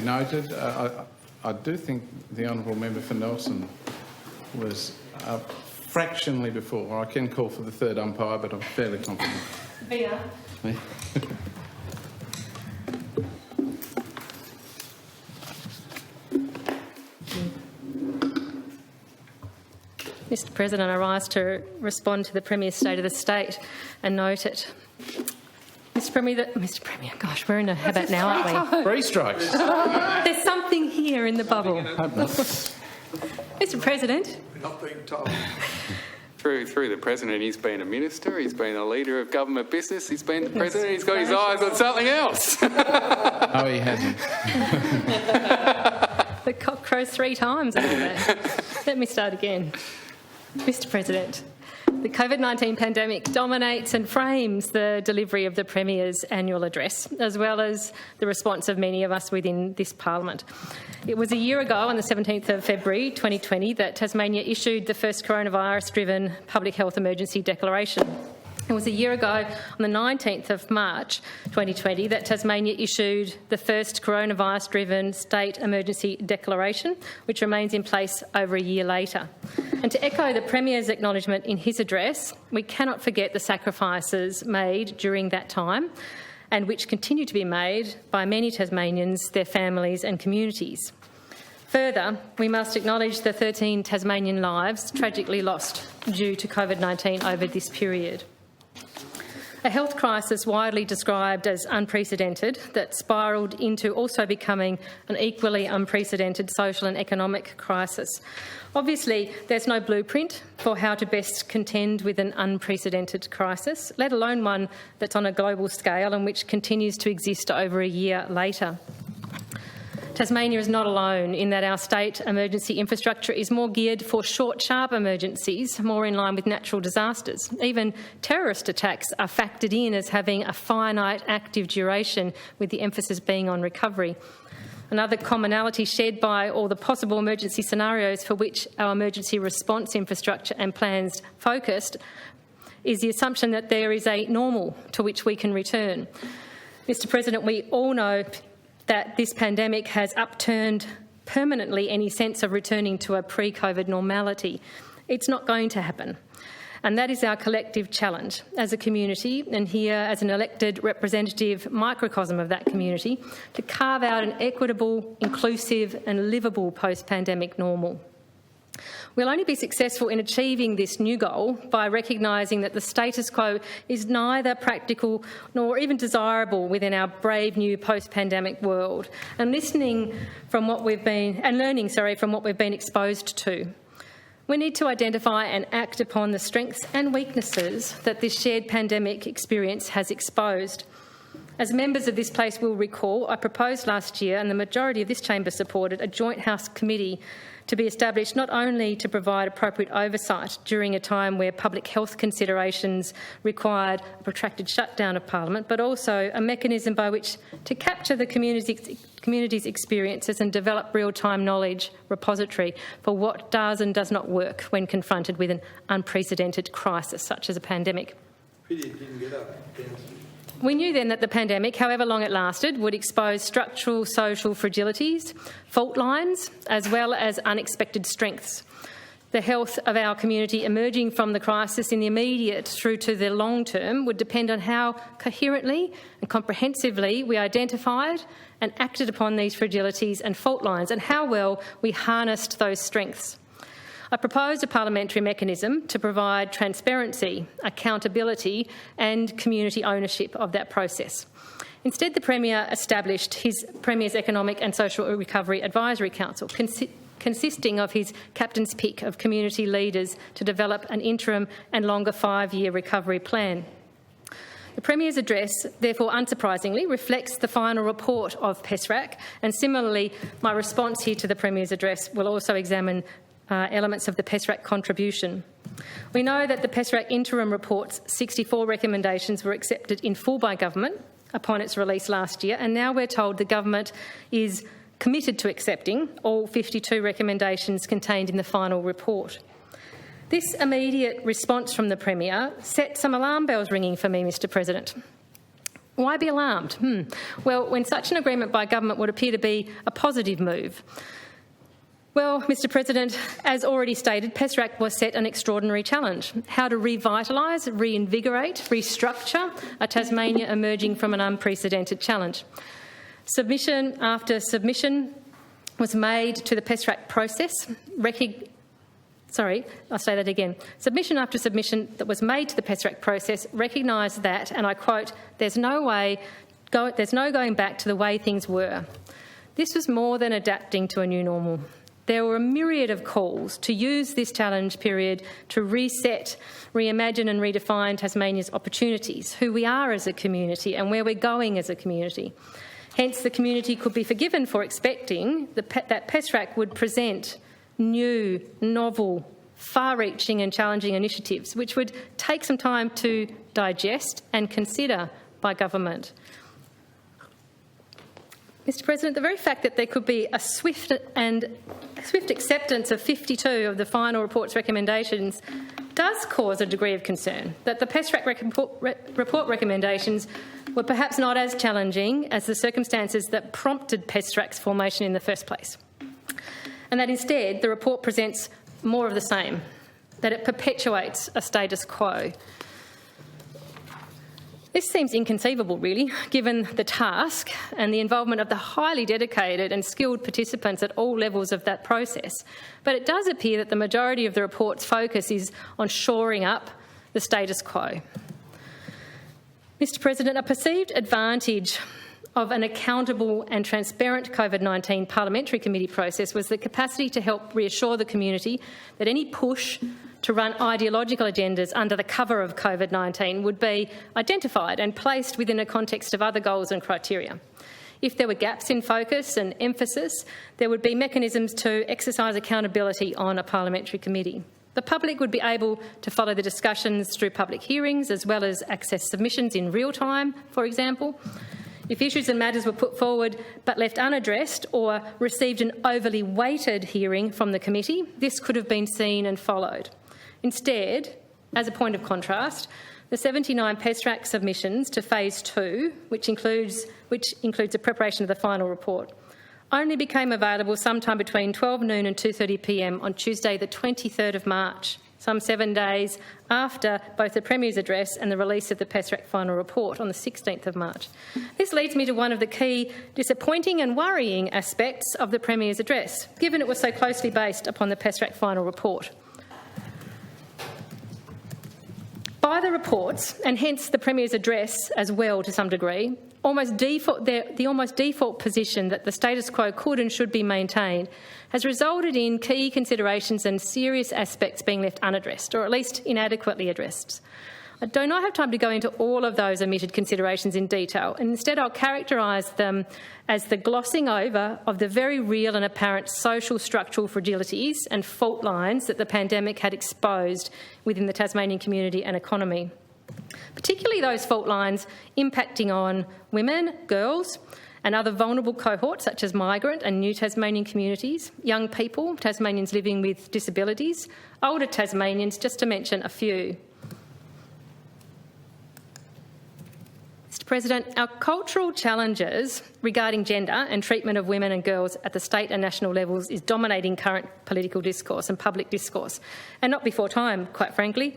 be noted. I do think the Honourable Member for Nelson was up fractionally before. I can call for the third umpire, but I'm fairly confident. Via. Mr President, I rise to respond to the Premier's State of the State and note it. Mr Premier, gosh, we're in a habit now, aren't we? 3 strikes. There's something here in the bubble. Mr President. We're not being told. Through the President, he's been a minister, he's been a leader of government business, he's been the President, he's got his eyes on something else. No, he hasn't. The cock crows 3 times over there. Let me start again. Mr President, the COVID-19 pandemic dominates and frames the delivery of the Premier's annual address, as well as the response of many of us within this parliament. It was a year ago, on the 17th of February 2020, that Tasmania issued the first coronavirus-driven public health emergency declaration. It was a year ago, on the 19th of March 2020, that Tasmania issued the first coronavirus-driven state emergency declaration, which remains in place over a year later. And to echo the Premier's acknowledgement in his address, we cannot forget the sacrifices made during that time and which continue to be made by many Tasmanians, their families and communities. Further, we must acknowledge the 13 Tasmanian lives tragically lost due to COVID-19 over this period. A health crisis widely described as unprecedented that spiralled into also becoming an equally unprecedented social and economic crisis. Obviously, there's no blueprint for how to best contend with an unprecedented crisis, let alone one that's on a global scale and which continues to exist over a year later. Tasmania is not alone in that our state emergency infrastructure is more geared for short, sharp emergencies, more in line with natural disasters. Even terrorist attacks are factored in as having a finite active duration, with the emphasis being on recovery. Another commonality shared by all the possible emergency scenarios for which our emergency response infrastructure and plans focused is the assumption that there is a normal to which we can return. Mr President, we all know that this pandemic has upturned permanently any sense of returning to a pre-COVID normality. It's not going to happen. And that is our collective challenge as a community, and here as an elected representative microcosm of that community, to carve out an equitable, inclusive and livable post-pandemic normal. We'll only be successful in achieving this new goal by recognising that the status quo is neither practical nor even desirable within our brave new post-pandemic world, and learning from what we've been exposed to. We need to identify and act upon the strengths and weaknesses that this shared pandemic experience has exposed. As members of this place will recall, I proposed last year, and the majority of this chamber supported, a joint House committee to be established not only to provide appropriate oversight during a time where public health considerations required a protracted shutdown of Parliament, but also a mechanism by which to capture the community's experiences and develop real-time knowledge repository for what does and does not work when confronted with an unprecedented crisis such as a pandemic. Pity it didn't get up. We knew then that the pandemic, however long it lasted, would expose structural social fragilities, fault lines, as well as unexpected strengths. The health of our community emerging from the crisis in the immediate through to the long term would depend on how coherently and comprehensively we identified and acted upon these fragilities and fault lines, and how well we harnessed those strengths. I proposed a parliamentary mechanism to provide transparency, accountability and community ownership of that process. Instead, the Premier established his Premier's Economic and Social Recovery Advisory Council, consisting of his captain's pick of community leaders to develop an interim and longer 5-year recovery plan. The Premier's address, therefore unsurprisingly, reflects the final report of PESRAC, and similarly my response here to the Premier's address will also examine elements of the PESRAC contribution. We know that the PESRAC interim report's 64 recommendations were accepted in full by government upon its release last year, and now we're told the government is committed to accepting all 52 recommendations contained in the final report. This immediate response from the Premier set some alarm bells ringing for me, Mr President. Why be alarmed? Well, when such an agreement by government would appear to be a positive move. Well, Mr President, as already stated, PESRAC was set an extraordinary challenge: how to revitalise, reinvigorate, restructure a Tasmania emerging from an unprecedented challenge. Submission after submission was made to the PESRAC process. Submission after submission that was made to the PESRAC process recognised that, and I quote, there's no going back to the way things were. This was more than adapting to a new normal. There were a myriad of calls to use this challenge period to reset, reimagine and redefine Tasmania's opportunities, who we are as a community and where we're going as a community. Hence, the community could be forgiven for expecting that PESRAC would present new, novel, far-reaching and challenging initiatives which would take some time to digest and consider by government. Mr President, the very fact that there could be a swift acceptance of 52 of the final report's recommendations does cause a degree of concern that the PESRAC report recommendations were perhaps not as challenging as the circumstances that prompted PESRAC's formation in the first place, and that instead the report presents more of the same, that it perpetuates a status quo. This seems inconceivable, really, given the task and the involvement of the highly dedicated and skilled participants at all levels of that process. But it does appear that the majority of the report's focus is on shoring up the status quo. Mr President, a perceived advantage of an accountable and transparent COVID-19 parliamentary committee process was the capacity to help reassure the community that any push to run ideological agendas under the cover of COVID-19 would be identified and placed within a context of other goals and criteria. If there were gaps in focus and emphasis, there would be mechanisms to exercise accountability on a parliamentary committee. The public would be able to follow the discussions through public hearings as well as access submissions in real time, for example. If issues and matters were put forward but left unaddressed or received an overly weighted hearing from the committee, this could have been seen and followed. Instead, as a point of contrast, the 79 PESRAC submissions to Phase 2, which includes the preparation of the final report, only became available sometime between 12 noon and 2:30 p.m. on Tuesday the 23rd of March, some 7 days after both the Premier's address and the release of the PESRAC final report on the 16th of March. This leads me to one of the key disappointing and worrying aspects of the Premier's address, given it was so closely based upon the PESRAC final report. By the reports, and hence the Premier's address as well to some degree, the almost default position that the status quo could and should be maintained has resulted in key considerations and serious aspects being left unaddressed, or at least inadequately addressed. I do not have time to go into all of those omitted considerations in detail, and instead I'll characterise them as the glossing over of the very real and apparent social structural fragilities and fault lines that the pandemic had exposed within the Tasmanian community and economy, particularly those fault lines impacting on women, girls and other vulnerable cohorts such as migrant and new Tasmanian communities, young people, Tasmanians living with disabilities, older Tasmanians, just to mention a few. Mr President, our cultural challenges regarding gender and treatment of women and girls at the state and national levels is dominating current political discourse and public discourse, and not before time, quite frankly.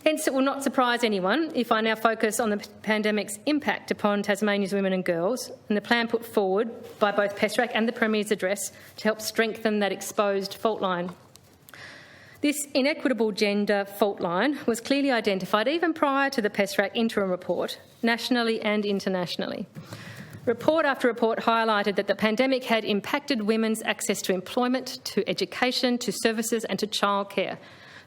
Hence, it will not surprise anyone if I now focus on the pandemic's impact upon Tasmania's women and girls and the plan put forward by both PESRAC and the Premier's address to help strengthen that exposed fault line. This inequitable gender fault line was clearly identified even prior to the PESRAC interim report, nationally and internationally. Report after report highlighted that the pandemic had impacted women's access to employment, to education, to services and to childcare.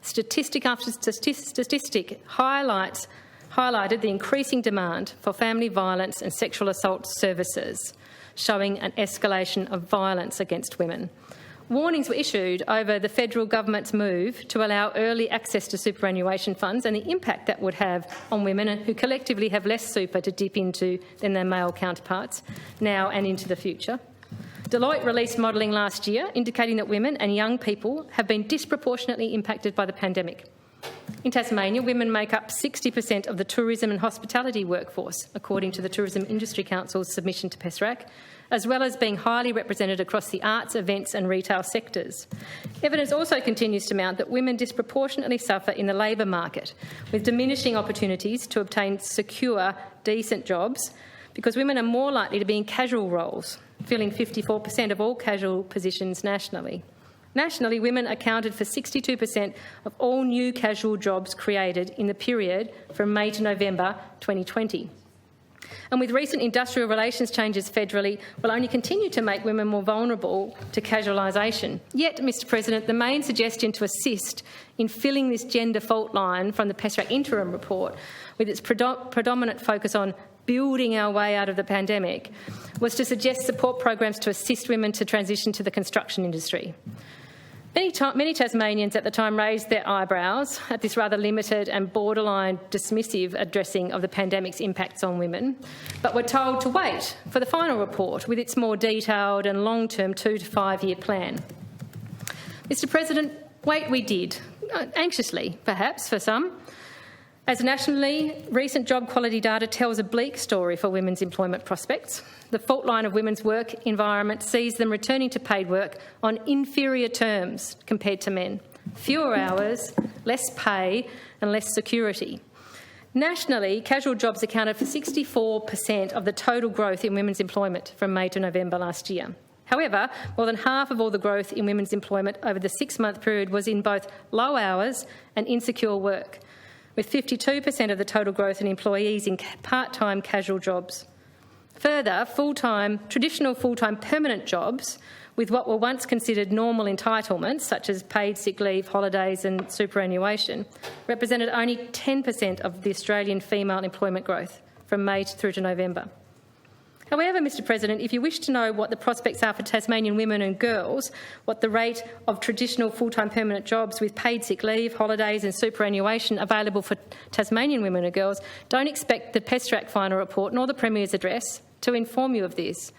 Statistic after statistic highlighted the increasing demand for family violence and sexual assault services, showing an escalation of violence against women. Warnings were issued over the federal government's move to allow early access to superannuation funds and the impact that would have on women who collectively have less super to dip into than their male counterparts now and into the future. Deloitte released modelling last year indicating that women and young people have been disproportionately impacted by the pandemic. In Tasmania, women make up 60% of the tourism and hospitality workforce, according to the Tourism Industry Council's submission to PESRAC, as well as being highly represented across the arts, events and retail sectors. Evidence also continues to mount that women disproportionately suffer in the labour market, with diminishing opportunities to obtain secure, decent jobs, because women are more likely to be in casual roles, filling 54% of all casual positions nationally. Nationally, women accounted for 62% of all new casual jobs created in the period from May to November 2020. And with recent industrial relations changes federally, will only continue to make women more vulnerable to casualisation. Yet, Mr President, the main suggestion to assist in filling this gender fault line from the PESRAC interim report, with its predominant focus on building our way out of the pandemic, was to suggest support programs to assist women to transition to the construction industry. Many Tasmanians at the time raised their eyebrows at this rather limited and borderline dismissive addressing of the pandemic's impacts on women, but were told to wait for the final report with its more detailed and long-term 2 to 5 year plan. Mr President, wait we did, anxiously perhaps for some, as nationally, recent job quality data tells a bleak story for women's employment prospects. The fault line of women's work environment sees them returning to paid work on inferior terms compared to men. Fewer hours, less pay and less security. Nationally, casual jobs accounted for 64% of the total growth in women's employment from May to November last year. However, more than half of all the growth in women's employment over the 6-month period was in both low hours and insecure work, with 52% of the total growth in employees in part-time casual jobs. Further, traditional full-time permanent jobs with what were once considered normal entitlements, such as paid sick leave, holidays and superannuation, represented only 10% of the Australian female employment growth from May through to November. However, Mr President, if you wish to know what the prospects are for Tasmanian women and girls, what the rate of traditional full-time permanent jobs with paid sick leave, holidays and superannuation available for Tasmanian women and girls, don't expect the PESRAC final report nor the Premier's address to inform you of this.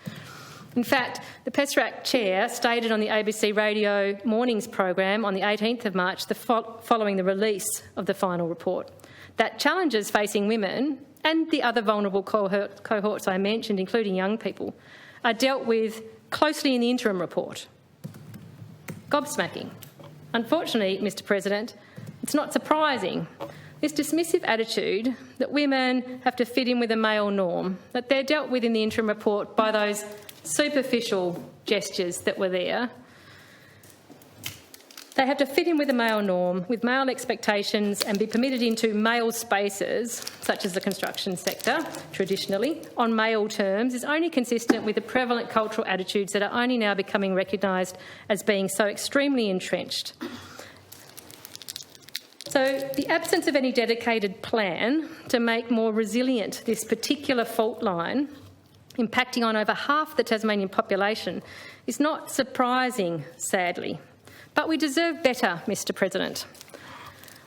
In fact, the PESRAC chair stated on the ABC Radio Mornings program on the 18th of March, following the release of the final report, that challenges facing women and the other vulnerable cohorts I mentioned, including young people, are dealt with closely in the interim report. Gobsmacking. Unfortunately, Mr President, it's not surprising. This dismissive attitude that women have to fit in with a male norm, that they're dealt with in the interim report by those superficial gestures that were there. They have to fit in with a male norm, with male expectations, and be permitted into male spaces, such as the construction sector, traditionally, on male terms, is only consistent with the prevalent cultural attitudes that are only now becoming recognised as being so extremely entrenched. So the absence of any dedicated plan to make more resilient this particular fault line, impacting on over half the Tasmanian population, is not surprising, sadly. But we deserve better, Mr President.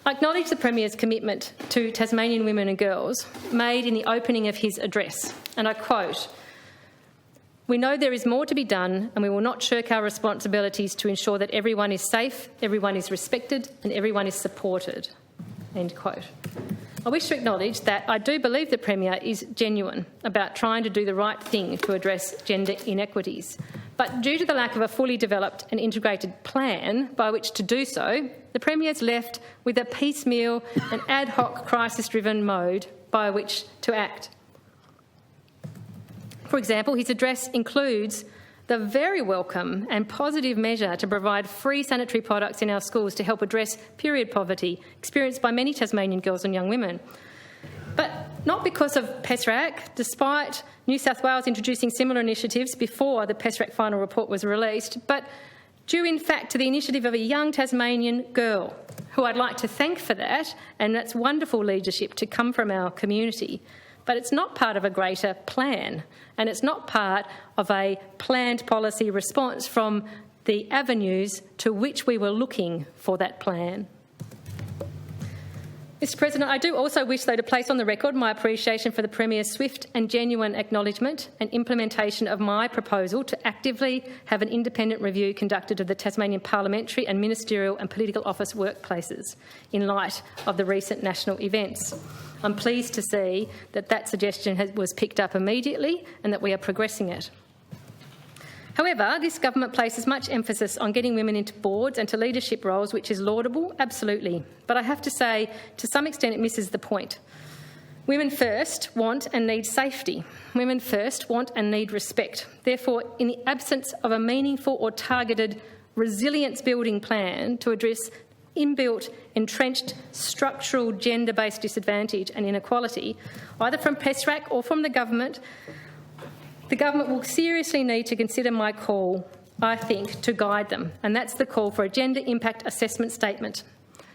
I acknowledge the Premier's commitment to Tasmanian women and girls made in the opening of his address, and I quote, "We know there is more to be done and we will not shirk our responsibilities to ensure that everyone is safe, everyone is respected and everyone is supported." End quote. I wish to acknowledge that I do believe the Premier is genuine about trying to do the right thing to address gender inequities. But due to the lack of a fully developed and integrated plan by which to do so, the Premier is left with a piecemeal and ad hoc crisis-driven mode by which to act. For example, his address includes the very welcome and positive measure to provide free sanitary products in our schools to help address period poverty experienced by many Tasmanian girls and young women. But not because of PESRAC, despite New South Wales introducing similar initiatives before the PESRAC final report was released, but due in fact to the initiative of a young Tasmanian girl, who I'd like to thank for that, and that's wonderful leadership to come from our community. But it's not part of a greater plan, and it's not part of a planned policy response from the avenues to which we were looking for that plan. Mr President, I do also wish, though, to place on the record my appreciation for the Premier's swift and genuine acknowledgement and implementation of my proposal to actively have an independent review conducted of the Tasmanian parliamentary and ministerial and political office workplaces in light of the recent national events. I'm pleased to see that that suggestion was picked up immediately and that we are progressing it. However, this government places much emphasis on getting women into boards and to leadership roles, which is laudable, absolutely. But I have to say, to some extent, it misses the point. Women first want and need safety. Women first want and need respect. Therefore, in the absence of a meaningful or targeted resilience-building plan to address inbuilt, entrenched, structural gender-based disadvantage and inequality, either from PESRAC or from the government will seriously need to consider my call, I think, to guide them, and that's the call for a gender impact assessment statement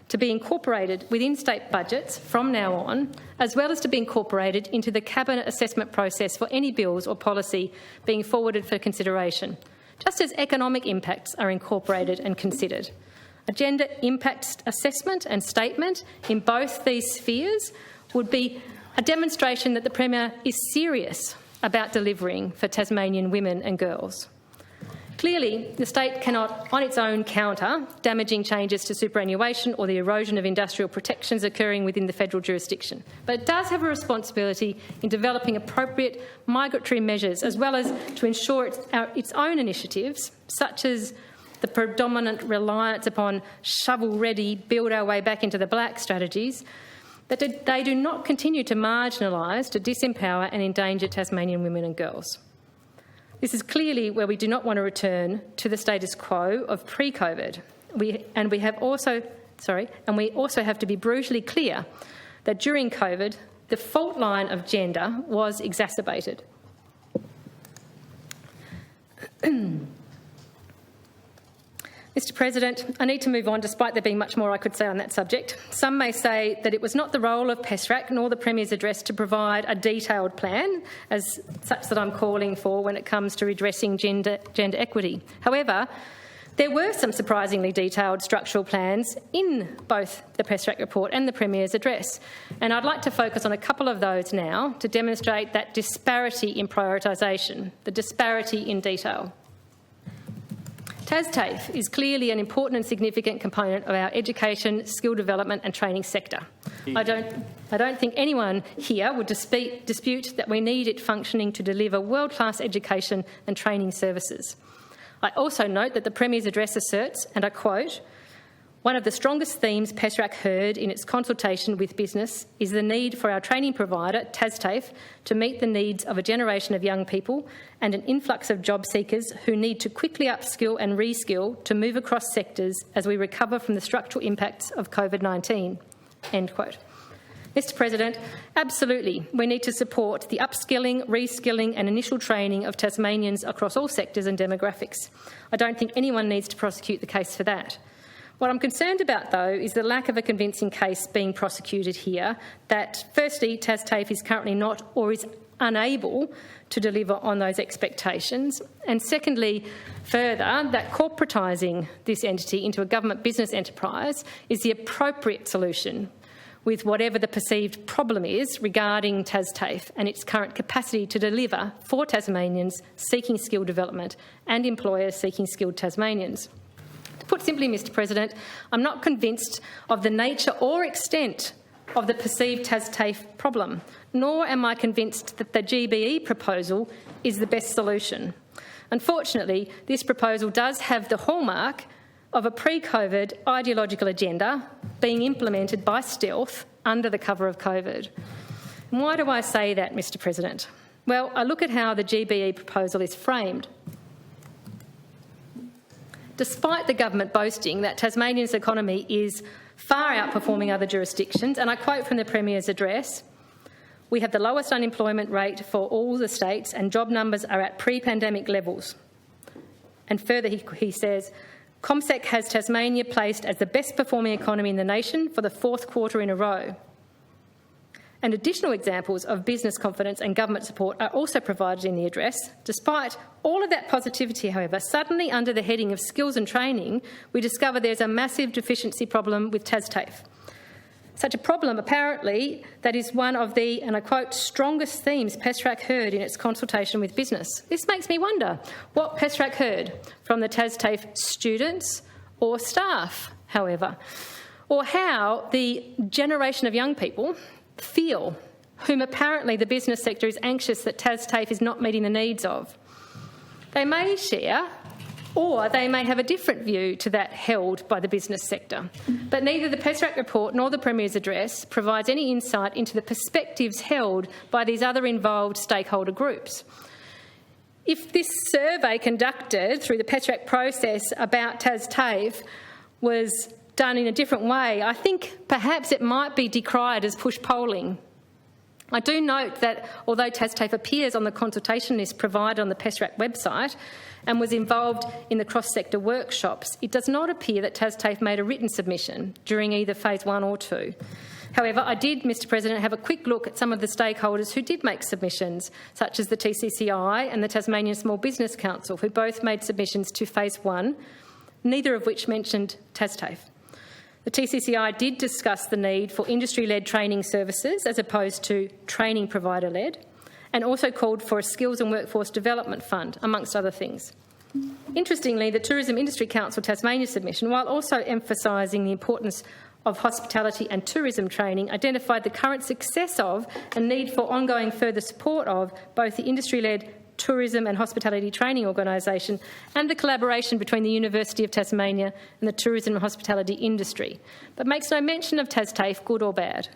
to be incorporated within state budgets from now on, as well as to be incorporated into the cabinet assessment process for any bills or policy being forwarded for consideration, just as economic impacts are incorporated and considered. A gender impact assessment and statement in both these spheres would be a demonstration that the Premier is serious about delivering for Tasmanian women and girls. Clearly, the state cannot, on its own, counter damaging changes to superannuation or the erosion of industrial protections occurring within the federal jurisdiction, but it does have a responsibility in developing appropriate migratory measures, as well as to ensure its own initiatives, such as the predominant reliance upon shovel-ready, build our way back into the black strategies, that they do not continue to marginalise, to disempower and endanger Tasmanian women and girls. This is clearly where we do not want to return to the status quo of pre-COVID. We also have to be brutally clear that during COVID, the fault line of gender was exacerbated. Mr President, I need to move on, despite there being much more I could say on that subject. Some may say that it was not the role of PESRAC nor the Premier's address to provide a detailed plan, as such that I'm calling for when it comes to redressing gender equity. However, there were some surprisingly detailed structural plans in both the PESRAC report and the Premier's address, and I'd like to focus on a couple of those now to demonstrate that disparity in prioritisation, the disparity in detail. TASTAFE is clearly an important and significant component of our education, skill development and training sector. I don't think anyone here would dispute that we need it functioning to deliver world-class education and training services. I also note that the Premier's address asserts, and I quote, "One of the strongest themes PESRAC heard in its consultation with business is the need for our training provider, TASTAFE, to meet the needs of a generation of young people and an influx of job seekers who need to quickly upskill and reskill to move across sectors as we recover from the structural impacts of COVID-19." End quote. Mr President, absolutely, we need to support the upskilling, reskilling and initial training of Tasmanians across all sectors and demographics. I don't think anyone needs to prosecute the case for that. What I'm concerned about, though, is the lack of a convincing case being prosecuted here that, firstly, TASTAFE is currently not or is unable to deliver on those expectations, and secondly, further, that corporatising this entity into a government business enterprise is the appropriate solution with whatever the perceived problem is regarding TASTAFE and its current capacity to deliver for Tasmanians seeking skill development and employers seeking skilled Tasmanians. Put simply, Mr President, I'm not convinced of the nature or extent of the perceived TASTAFE problem, nor am I convinced that the GBE proposal is the best solution. Unfortunately, this proposal does have the hallmark of a pre-COVID ideological agenda being implemented by stealth under the cover of COVID. And why do I say that, Mr President? Well, I look at how the GBE proposal is framed. Despite the government boasting that Tasmania's economy is far outperforming other jurisdictions, and I quote from the Premier's address, "We have the lowest unemployment rate for all the states and job numbers are at pre-pandemic levels." And further he says, "CommSec has Tasmania placed as the best performing economy in the nation for the fourth quarter in a row." And additional examples of business confidence and government support are also provided in the address. Despite all of that positivity, however, suddenly under the heading of skills and training, we discover there's a massive deficiency problem with TASTAFE. Such a problem, apparently, that is one of the, and I quote, strongest themes PESRAC heard in its consultation with business. This makes me wonder what PESRAC heard from the TasTAFE students or staff, however, or how the generation of young people feel, whom apparently the business sector is anxious that TasTAFE is not meeting the needs of. They may share, or they may have a different view to that held by the business sector. But neither the PESRAC report nor the Premier's address provides any insight into the perspectives held by these other involved stakeholder groups. If this survey conducted through the PESRAC process about TasTAFE was done in a different way, I think perhaps it might be decried as push polling. I do note that although TasTAFE appears on the consultation list provided on the PESRAC website and was involved in the cross-sector workshops, it does not appear that TasTAFE made a written submission during either phase 1 or 2. However, I did, Mr President, have a quick look at some of the stakeholders who did make submissions, such as the TCCI and the Tasmanian Small Business Council, who both made submissions to phase 1, neither of which mentioned TasTAFE. The TCCI did discuss the need for industry-led training services as opposed to training provider-led, and also called for a skills and workforce development fund, amongst other things. Interestingly, the Tourism Industry Council Tasmania submission, while also emphasising the importance of hospitality and tourism training, identified the current success of and need for ongoing further support of both the industry-led tourism and hospitality training organisation and the collaboration between the University of Tasmania and the tourism and hospitality industry, but makes no mention of TasTAFE, good or bad.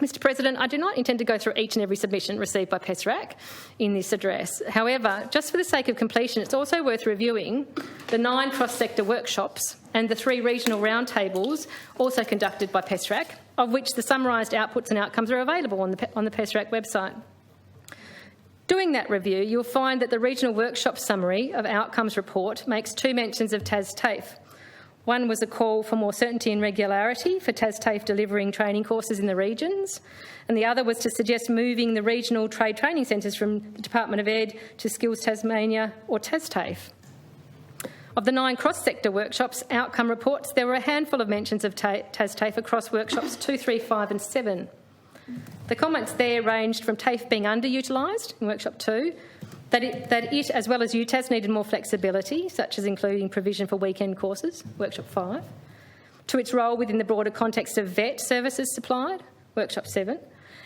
Mr President, I do not intend to go through each and every submission received by PESRAC in this address. However, just for the sake of completion, it's also worth reviewing the 9 cross-sector workshops and the 3 regional roundtables also conducted by PESRAC, of which the summarised outputs and outcomes are available on the PESRAC website. Doing that review, you'll find that the regional workshop summary of outcomes report makes 2 mentions of TasTAFE. One was a call for more certainty and regularity for TasTAFE delivering training courses in the regions, and the other was to suggest moving the regional trade training centres from the Department of Ed to Skills Tasmania or TasTAFE. Of the 9 cross-sector workshops outcome reports, there were a handful of mentions of TasTAFE across workshops 2, 3, 5 and 7. The comments there ranged from TAFE being underutilised in workshop 2, that it, as well as UTAS, needed more flexibility, such as including provision for weekend courses, workshop 5, to its role within the broader context of vet services supplied, workshop 7,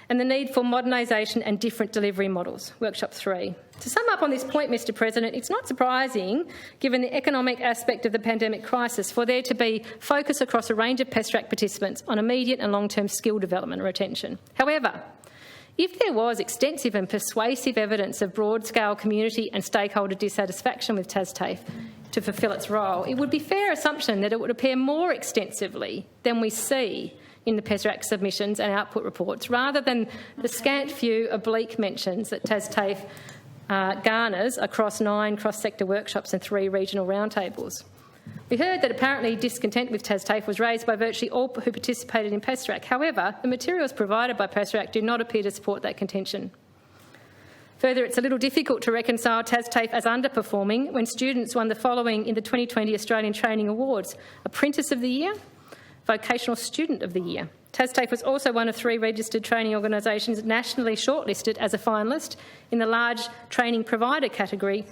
and the need for modernisation and different delivery models, workshop 3. To sum up on this point, Mr President, it's not surprising, given the economic aspect of the pandemic crisis, for there to be focus across a range of PESRAC participants on immediate and long-term skill development and retention. However, if there was extensive and persuasive evidence of broad-scale community and stakeholder dissatisfaction with TasTAFE to fulfil its role, it would be fair assumption that it would appear more extensively than we see in the PESRAC submissions and output reports, rather than the scant few oblique mentions that TasTAFE garners across 9 cross-sector workshops and 3 regional roundtables. We heard that apparently discontent with TasTAFE was raised by virtually all who participated in PESRAC. However, the materials provided by PESRAC do not appear to support that contention. Further, it's a little difficult to reconcile TasTAFE as underperforming when students won the following in the 2020 Australian Training Awards: Apprentice of the Year, Vocational Student of the Year. TasTAFE was also one of 3 registered training organisations nationally shortlisted as a finalist in the Large Training Provider category,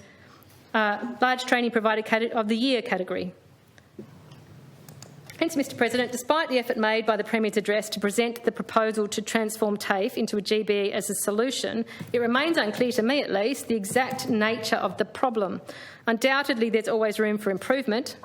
Large Training Provider of the Year category. Hence, Mr President, despite the effort made by the Premier's address to present the proposal to transform TAFE into a GBE as a solution, it remains unclear to me at least the exact nature of the problem. Undoubtedly, there's always room for improvement.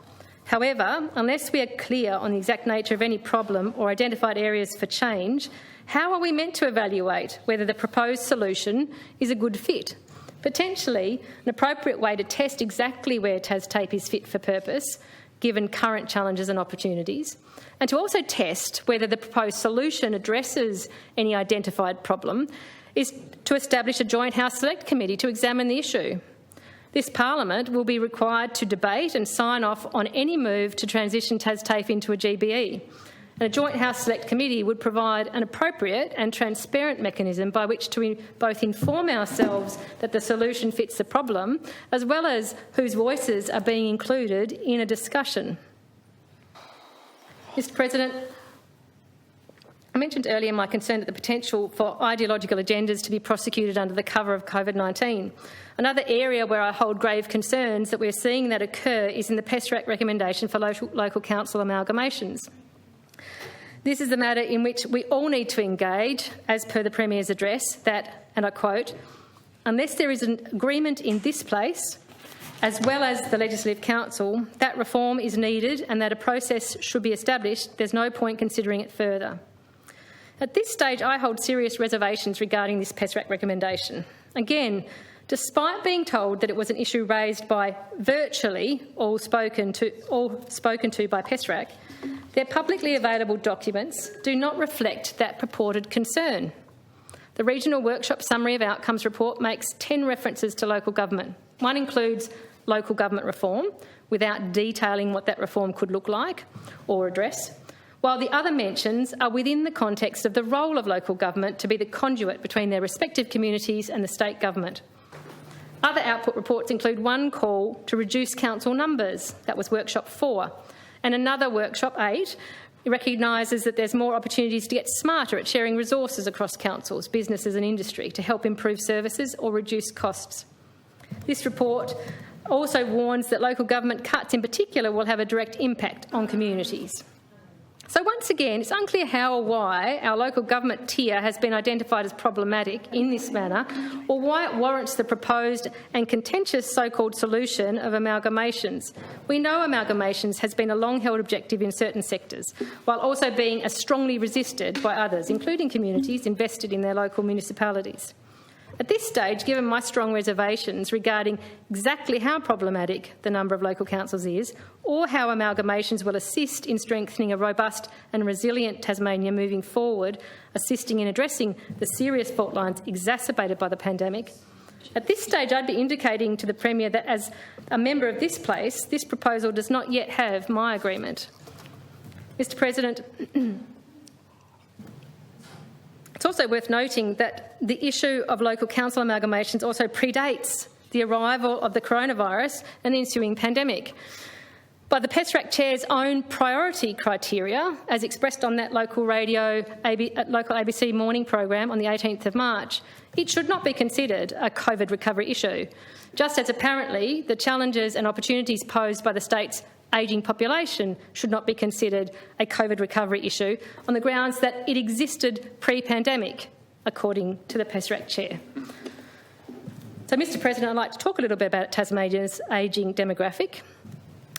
However, unless we are clear on the exact nature of any problem or identified areas for change, how are we meant to evaluate whether the proposed solution is a good fit? Potentially, an appropriate way to test exactly where TasTAFE is fit for purpose, given current challenges and opportunities, and to also test whether the proposed solution addresses any identified problem, is to establish a Joint House Select Committee to examine the issue. This Parliament will be required to debate and sign off on any move to transition TasTAFE into a GBE. And a Joint House Select Committee would provide an appropriate and transparent mechanism by which to both inform ourselves that the solution fits the problem, as well as whose voices are being included in a discussion. Mr President, I mentioned earlier my concern at the potential for ideological agendas to be prosecuted under the cover of COVID-19. Another area where I hold grave concerns that we're seeing that occur is in the PESRAC recommendation for local council amalgamations. This is a matter in which we all need to engage, as per the Premier's address, that, and I quote, "Unless there is an agreement in this place, as well as the Legislative Council, that reform is needed and that a process should be established, there's no point considering it further." At this stage, I hold serious reservations regarding this PESRAC recommendation. Again, despite being told that it was an issue raised by virtually all spoken to by PESRAC, their publicly available documents do not reflect that purported concern. The Regional Workshop Summary of Outcomes report makes 10 references to local government. One includes local government reform, without detailing what that reform could look like or address, while the other mentions are within the context of the role of local government to be the conduit between their respective communities and the state government. Other output reports include one call to reduce council numbers, that was workshop 4, and another workshop 8 recognises that there's more opportunities to get smarter at sharing resources across councils, businesses and industry to help improve services or reduce costs. This report also warns that local government cuts in particular will have a direct impact on communities. So once again, it's unclear how or why our local government tier has been identified as problematic in this manner, or why it warrants the proposed and contentious so-called solution of amalgamations. We know amalgamations has been a long-held objective in certain sectors, while also being as strongly resisted by others, including communities invested in their local municipalities. At this stage, given my strong reservations regarding exactly how problematic the number of local councils is, or how amalgamations will assist in strengthening a robust and resilient Tasmania moving forward, assisting in addressing the serious fault lines exacerbated by the pandemic, at this stage I'd be indicating to the Premier that as a member of this place, this proposal does not yet have my agreement. Mr President, it's also worth noting that the issue of local council amalgamations also predates the arrival of the coronavirus and the ensuing pandemic. By the PESRAC Chair's own priority criteria, as expressed on that local ABC morning program on the 18th of March, it should not be considered a COVID recovery issue, just as apparently the challenges and opportunities posed by the state's ageing population should not be considered a COVID recovery issue on the grounds that it existed pre-pandemic, according to the PESRAC Chair. So, Mr President, I'd like to talk a little bit about Tasmania's ageing demographic.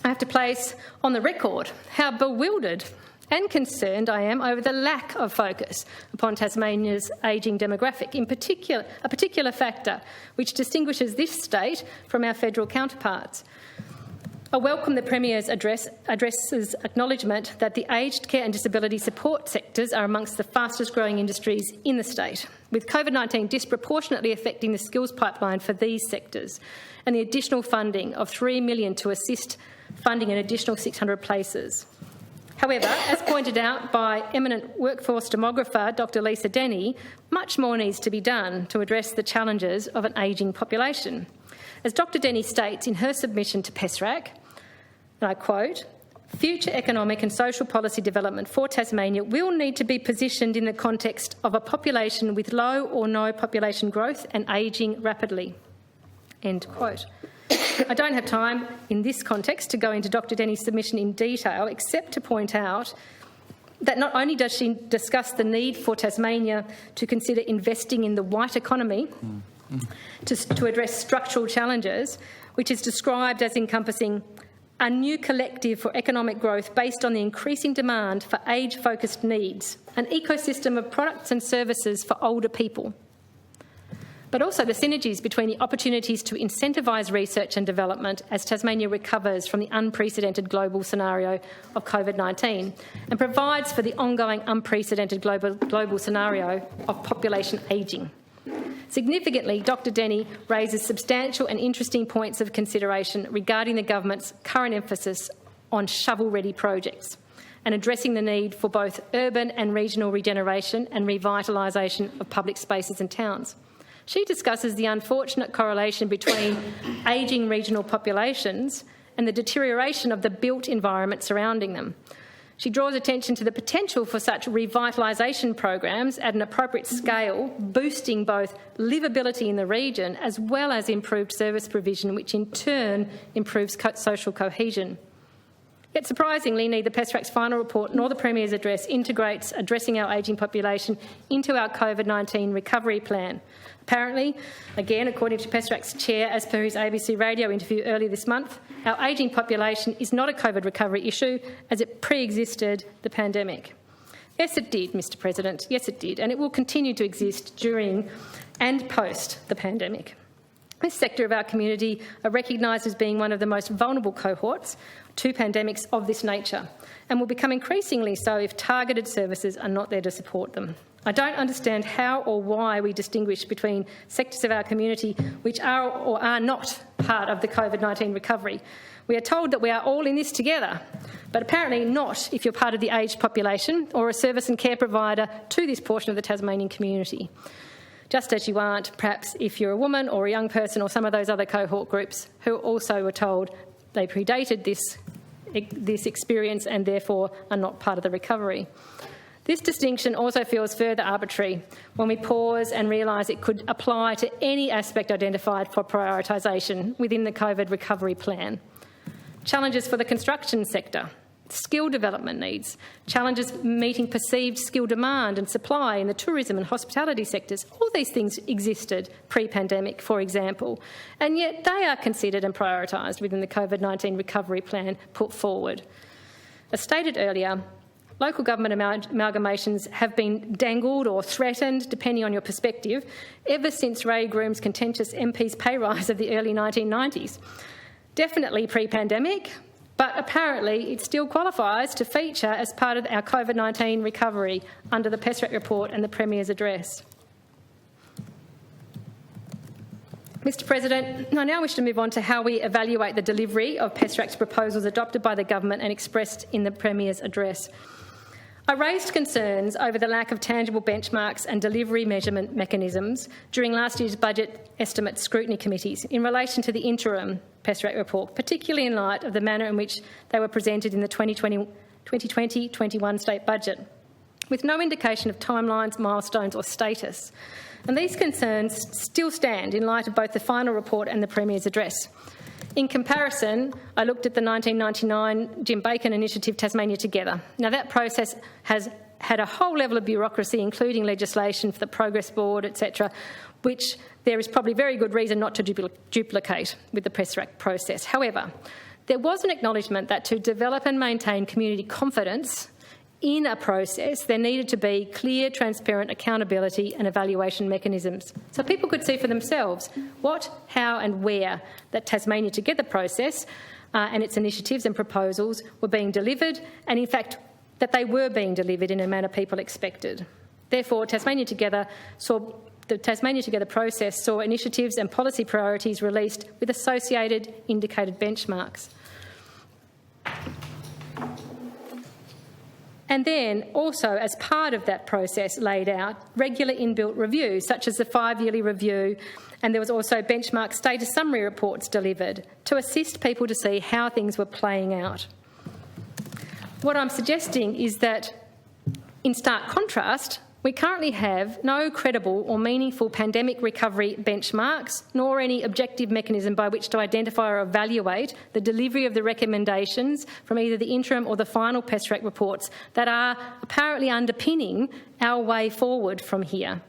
I have to place on the record how bewildered and concerned I am over the lack of focus upon Tasmania's ageing demographic, in particular, a particular factor which distinguishes this state from our federal counterparts. I welcome the Premier's address's acknowledgement that the aged care and disability support sectors are amongst the fastest growing industries in the state, with COVID-19 disproportionately affecting the skills pipeline for these sectors, and the additional funding of $3 million to assist funding an additional 600 places. However, as pointed out by eminent workforce demographer Dr Lisa Denny, much more needs to be done to address the challenges of an ageing population. As Dr Denny states in her submission to PESRAC, and I quote, "Future economic and social policy development for Tasmania will need to be positioned in the context of a population with low or no population growth and ageing rapidly." End quote. I don't have time in this context to go into Dr Denny's submission in detail, except to point out that not only does she discuss the need for Tasmania to consider investing in the white economy to address structural challenges, which is described as encompassing a new collective for economic growth based on the increasing demand for age-focused needs, an ecosystem of products and services for older people, but also the synergies between the opportunities to incentivise research and development as Tasmania recovers from the unprecedented global scenario of COVID-19 and provides for the ongoing unprecedented global scenario of population ageing. Significantly, Dr Denny raises substantial and interesting points of consideration regarding the government's current emphasis on shovel-ready projects and addressing the need for both urban and regional regeneration and revitalisation of public spaces and towns. She discusses the unfortunate correlation between ageing regional populations and the deterioration of the built environment surrounding them. She draws attention to the potential for such revitalisation programs at an appropriate scale, boosting both livability in the region as well as improved service provision, which in turn improves social cohesion. Yet surprisingly, neither PESRAC's final report nor the Premier's address integrates addressing our ageing population into our COVID-19 recovery plan. Apparently, again, according to PESRAC's chair, as per his ABC radio interview earlier this month, our ageing population is not a COVID recovery issue as it pre-existed the pandemic. Yes, it did, Mr President. Yes, it did. And it will continue to exist during and post the pandemic. This sector of our community are recognised as being one of the most vulnerable cohorts to pandemics of this nature and will become increasingly so if targeted services are not there to support them. I don't understand how or why we distinguish between sectors of our community which are or are not part of the COVID-19 recovery. We are told that we are all in this together, but apparently not if you're part of the aged population or a service and care provider to this portion of the Tasmanian community. Just as you aren't, perhaps, if you're a woman or a young person or some of those other cohort groups who also were told they predated this experience and therefore are not part of the recovery. This distinction also feels further arbitrary when we pause and realise it could apply to any aspect identified for prioritisation within the COVID recovery plan. Challenges for the construction sector, skill development needs, challenges meeting perceived skill demand and supply in the tourism and hospitality sectors. All these things existed pre-pandemic, for example, and yet they are considered and prioritised within the COVID-19 recovery plan put forward. As stated earlier, local government amalgamations have been dangled or threatened, depending on your perspective, ever since Ray Groom's contentious MP's pay rise of the early 1990s. Definitely pre-pandemic, but apparently it still qualifies to feature as part of our COVID-19 recovery under the PESRAC report and the Premier's address. Mr President, I now wish to move on to how we evaluate the delivery of PESRAC's proposals adopted by the government and expressed in the Premier's address. I raised concerns over the lack of tangible benchmarks and delivery measurement mechanisms during last year's budget estimate scrutiny committees in relation to the interim PESRAC report, particularly in light of the manner in which they were presented in the 2020-21 state budget, with no indication of timelines, milestones or status. And these concerns still stand in light of both the final report and the Premier's address. In comparison, I looked at the 1999 Jim Bacon initiative Tasmania Together. Now, that process has had a whole level of bureaucracy, including legislation for the Progress Board, etc., which there is probably very good reason not to duplicate with the PESRAC process. However, there was an acknowledgement that to develop and maintain community confidence in a process, there needed to be clear, transparent accountability and evaluation mechanisms so people could see for themselves what, how and where that Tasmania Together process and its initiatives and proposals were being delivered, and in fact that they were being delivered in a manner people expected. Therefore, the Tasmania Together process saw initiatives and policy priorities released with associated indicated benchmarks. And then also, as part of that process, laid out regular inbuilt reviews, such as the 5-yearly review, and there was also benchmark status summary reports delivered to assist people to see how things were playing out. What I'm suggesting is that, in stark contrast, we currently have no credible or meaningful pandemic recovery benchmarks, nor any objective mechanism by which to identify or evaluate the delivery of the recommendations from either the interim or the final PESRAC reports that are apparently underpinning our way forward from here.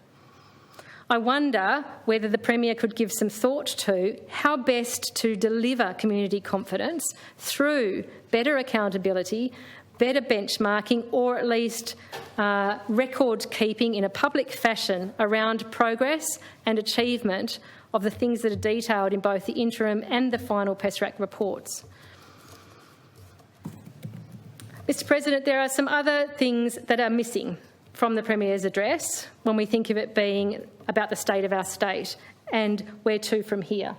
I wonder whether the Premier could give some thought to how best to deliver community confidence through better accountability, better benchmarking, or at least record keeping in a public fashion around progress and achievement of the things that are detailed in both the interim and the final PESRAC reports. Mr President, there are some other things that are missing from the Premier's address when we think of it being about the state of our state and where to from here.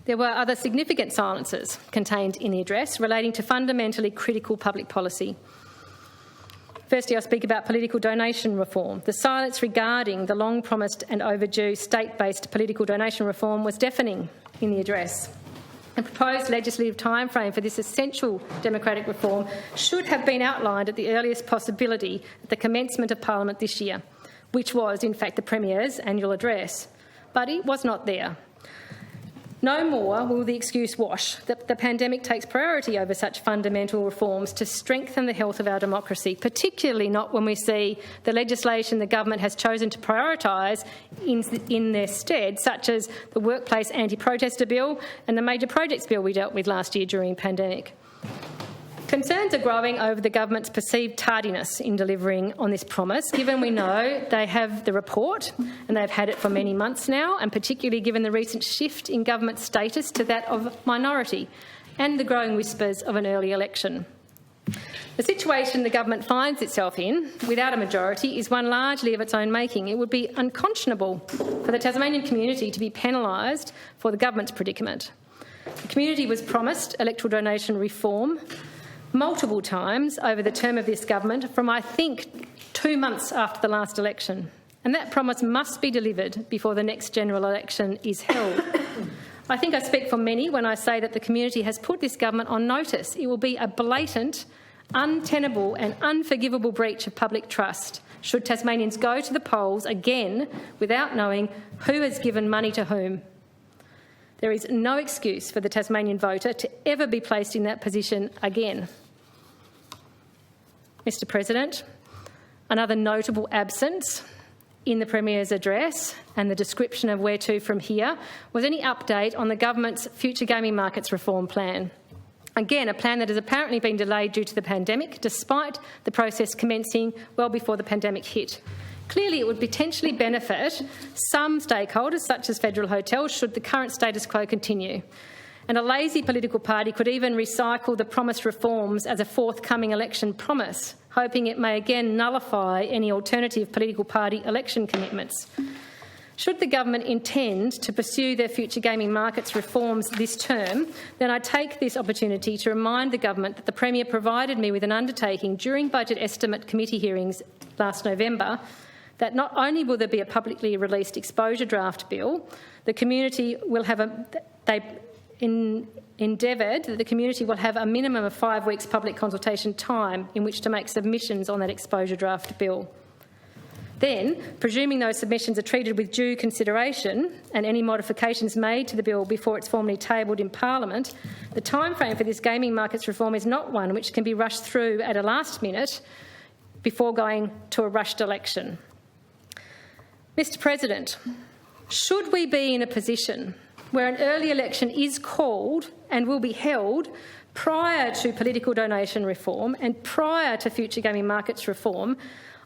There were other significant silences contained in the address relating to fundamentally critical public policy. Firstly, I'll speak about political donation reform. The silence regarding the long-promised and overdue state-based political donation reform was deafening in the address. The proposed legislative timeframe for this essential democratic reform should have been outlined at the earliest possibility at the commencement of Parliament this year, which was, in fact, the Premier's annual address. But it was not there. No more will the excuse wash that the pandemic takes priority over such fundamental reforms to strengthen the health of our democracy, particularly not when we see the legislation the government has chosen to prioritise in their stead, such as the Workplace Anti-Protester Bill and the Major Projects Bill we dealt with last year during the pandemic. Concerns are growing over the government's perceived tardiness in delivering on this promise, given we know they have the report and they've had it for many months now, and particularly given the recent shift in government status to that of minority and the growing whispers of an early election. The situation the government finds itself in, without a majority, is one largely of its own making. It would be unconscionable for the Tasmanian community to be penalised for the government's predicament. The community was promised electoral donation reform multiple times over the term of this government from, I think, 2 months after the last election. And that promise must be delivered before the next general election is held. I think I speak for many when I say that the community has put this government on notice. It will be a blatant, untenable and unforgivable breach of public trust should Tasmanians go to the polls again without knowing who has given money to whom. There is no excuse for the Tasmanian voter to ever be placed in that position again. Mr President, another notable absence in the Premier's address and the description of where to from here was any update on the government's future gaming markets reform plan. Again, a plan that has apparently been delayed due to the pandemic, despite the process commencing well before the pandemic hit. Clearly, it would potentially benefit some stakeholders, such as federal hotels, should the current status quo continue. And a lazy political party could even recycle the promised reforms as a forthcoming election promise, hoping it may again nullify any alternative political party election commitments. Should the government intend to pursue their future gaming markets reforms this term, then I take this opportunity to remind the government that the Premier provided me with an undertaking during budget estimate committee hearings last November that not only will there be a publicly released exposure draft bill, the community will have endeavoured that the community will have a minimum of 5 weeks public consultation time in which to make submissions on that exposure draft bill. Then, presuming those submissions are treated with due consideration and any modifications made to the bill before it's formally tabled in Parliament, the timeframe for this gaming markets reform is not one which can be rushed through at a last minute before going to a rushed election. Mr President, should we be in a position where an early election is called and will be held prior to political donation reform and prior to future gaming markets reform,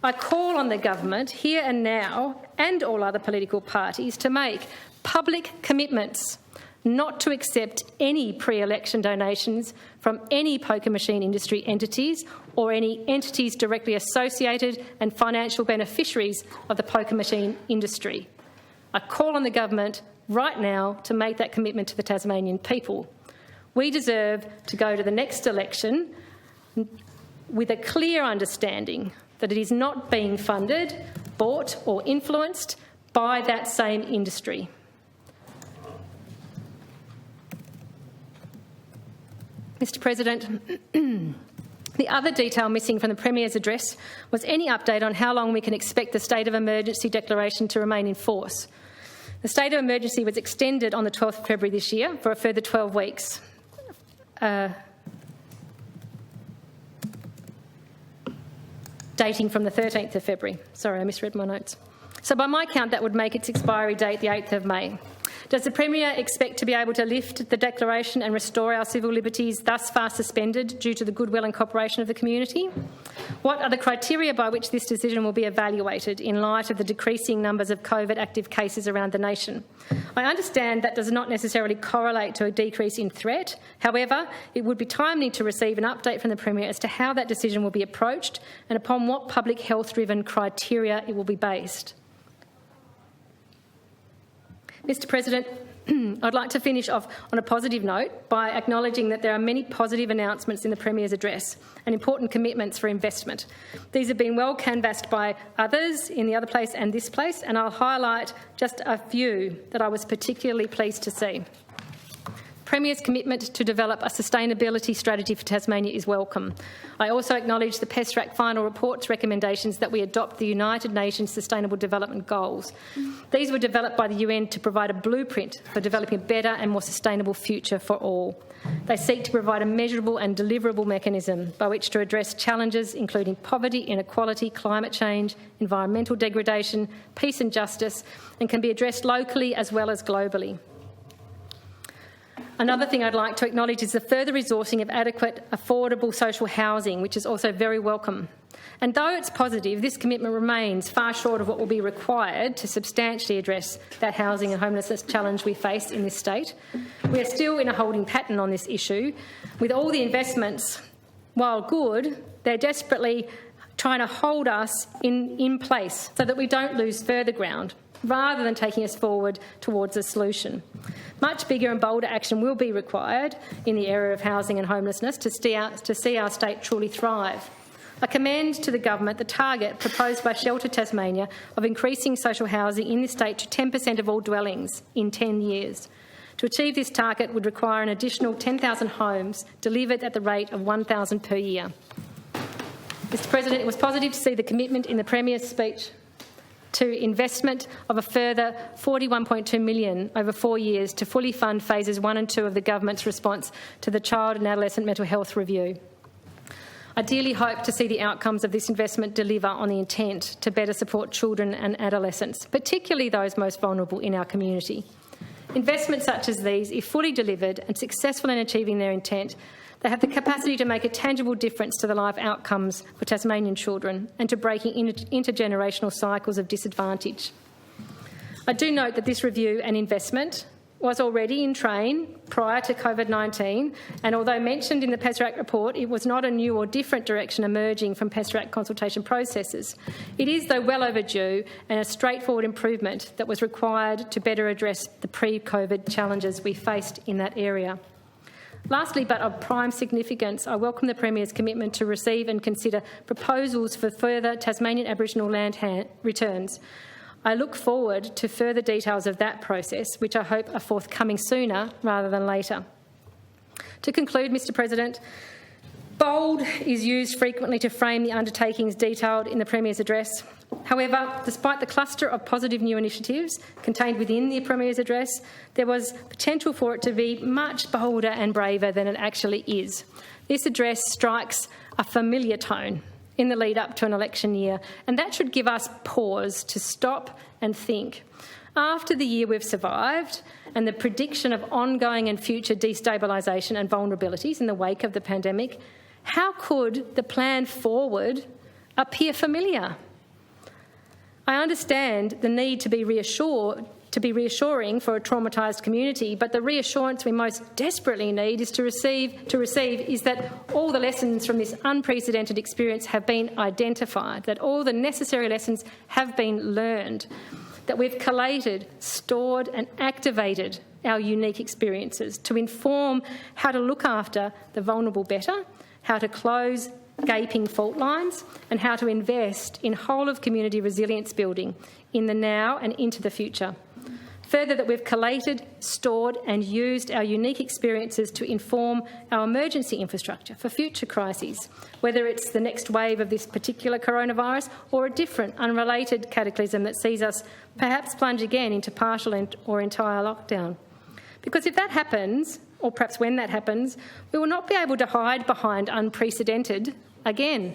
I call on the government here and now and all other political parties to make public commitments not to accept any pre-election donations from any poker machine industry entities or any entities directly associated and financial beneficiaries of the poker machine industry. I call on the government right now to make that commitment to the Tasmanian people. We deserve to go to the next election with a clear understanding that it is not being funded, bought or influenced by that same industry. Mr President, the other detail missing from the Premier's address was any update on how long we can expect the state of emergency declaration to remain in force. The state of emergency was extended on the 12th of February this year for a further 12 weeks. Dating from the 13th of February. Sorry, I misread my notes. So by my count, that would make its expiry date the 8th of May. Does the Premier expect to be able to lift the declaration and restore our civil liberties thus far suspended due to the goodwill and cooperation of the community? What are the criteria by which this decision will be evaluated in light of the decreasing numbers of COVID active cases around the nation? I understand that does not necessarily correlate to a decrease in threat. However, it would be timely to receive an update from the Premier as to how that decision will be approached and upon what public health-driven criteria it will be based. Mr President, I'd like to finish off on a positive note by acknowledging that there are many positive announcements in the Premier's address and important commitments for investment. These have been well canvassed by others in the other place and this place, and I'll highlight just a few that I was particularly pleased to see. Premier's commitment to develop a sustainability strategy for Tasmania is welcome. I also acknowledge the PESRAC final report's recommendations that we adopt the United Nations Sustainable Development Goals. These were developed by the UN to provide a blueprint for developing a better and more sustainable future for all. They seek to provide a measurable and deliverable mechanism by which to address challenges including poverty, inequality, climate change, environmental degradation, peace and justice, and can be addressed locally as well as globally. Another thing I'd like to acknowledge is the further resourcing of adequate, affordable social housing, which is also very welcome. And though it's positive, this commitment remains far short of what will be required to substantially address that housing and homelessness challenge we face in this state. We are still in a holding pattern on this issue. With all the investments, while good, they're desperately trying to hold us in place so that we don't lose further ground, rather than taking us forward towards a solution. Much bigger and bolder action will be required in the area of housing and homelessness to see our state truly thrive. I commend to the government the target proposed by Shelter Tasmania of increasing social housing in this state to 10% of all dwellings in 10 years. To achieve this target would require an additional 10,000 homes delivered at the rate of 1,000 per year. Mr President, it was positive to see the commitment in the Premier's speech to investment of a further $41.2 million over 4 years to fully fund phases 1 and 2 of the government's response to the Child and Adolescent Mental Health Review. I dearly hope to see the outcomes of this investment deliver on the intent to better support children and adolescents, particularly those most vulnerable in our community. Investments such as these, if fully delivered and successful in achieving their intent, they have the capacity to make a tangible difference to the life outcomes for Tasmanian children and to breaking intergenerational cycles of disadvantage. I do note that this review and investment was already in train prior to COVID-19, and although mentioned in the PESRAC report, it was not a new or different direction emerging from PESRAC consultation processes. It is, though, well overdue and a straightforward improvement that was required to better address the pre-COVID challenges we faced in that area. Lastly, but of prime significance, I welcome the Premier's commitment to receive and consider proposals for further Tasmanian Aboriginal land returns. I look forward to further details of that process, which I hope are forthcoming sooner rather than later. To conclude, Mr President, bold is used frequently to frame the undertakings detailed in the Premier's address. However, despite the cluster of positive new initiatives contained within the Premier's address, there was potential for it to be much bolder and braver than it actually is. This address strikes a familiar tone in the lead up to an election year, and that should give us pause to stop and think. After the year we've survived and the prediction of ongoing and future destabilisation and vulnerabilities in the wake of the pandemic, how could the plan forward appear familiar? I understand the need to be reassuring for a traumatised community, but the reassurance we most desperately need is to receive is that all the lessons from this unprecedented experience have been identified, that all the necessary lessons have been learned, that we've collated, stored and activated our unique experiences to inform how to look after the vulnerable better, how to close gaping fault lines, and how to invest in whole-of-community resilience building in the now and into the future. Further, that we've collated, stored and used our unique experiences to inform our emergency infrastructure for future crises, whether it's the next wave of this particular coronavirus or a different, unrelated cataclysm that sees us perhaps plunge again into partial or entire lockdown. Because if that happens, or perhaps when that happens, we will not be able to hide behind unprecedented again.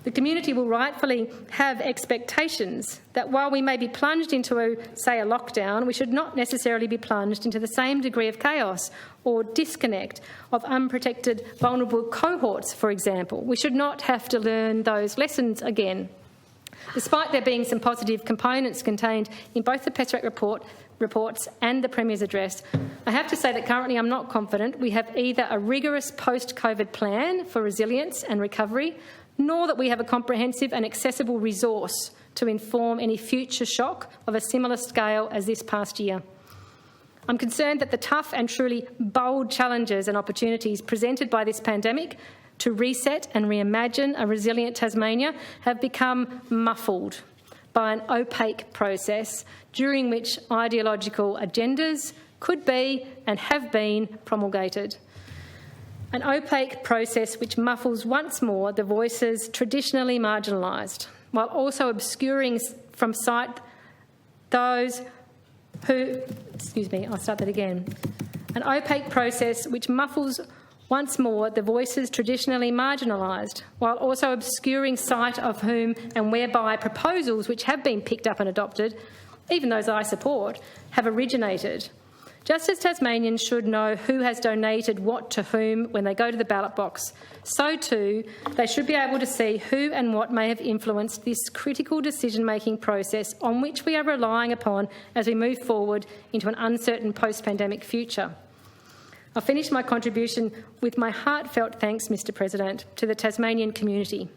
The community will rightfully have expectations that while we may be plunged into, say, a lockdown, we should not necessarily be plunged into the same degree of chaos or disconnect of unprotected, vulnerable cohorts, for example. We should not have to learn those lessons again. Despite there being some positive components contained in both the PESRAC reports and the Premier's address, I have to say that currently I'm not confident we have either a rigorous post-COVID plan for resilience and recovery, nor that we have a comprehensive and accessible resource to inform any future shock of a similar scale as this past year. I'm concerned that the tough and truly bold challenges and opportunities presented by this pandemic to reset and reimagine a resilient Tasmania have become muffled by an opaque process during which ideological agendas, could be and have been promulgated. An opaque process which muffles once more the voices traditionally marginalised, while also obscuring from sight those who... An opaque process which muffles once more the voices traditionally marginalised, while also obscuring sight of whom and whereby proposals which have been picked up and adopted, even those I support, have originated. Just as Tasmanians should know who has donated what to whom when they go to the ballot box, so too they should be able to see who and what may have influenced this critical decision-making process on which we are relying upon as we move forward into an uncertain post-pandemic future. I'll finish my contribution with my heartfelt thanks, Mr President, to the Tasmanian community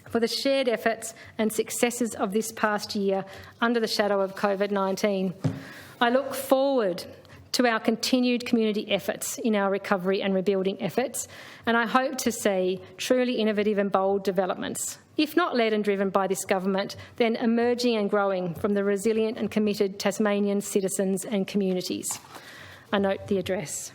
for the shared efforts and successes of this past year under the shadow of COVID-19. I look forward to our continued community efforts in our recovery and rebuilding efforts, and I hope to see truly innovative and bold developments, if not led and driven by this government, then emerging and growing from the resilient and committed Tasmanian citizens and communities. I note the address.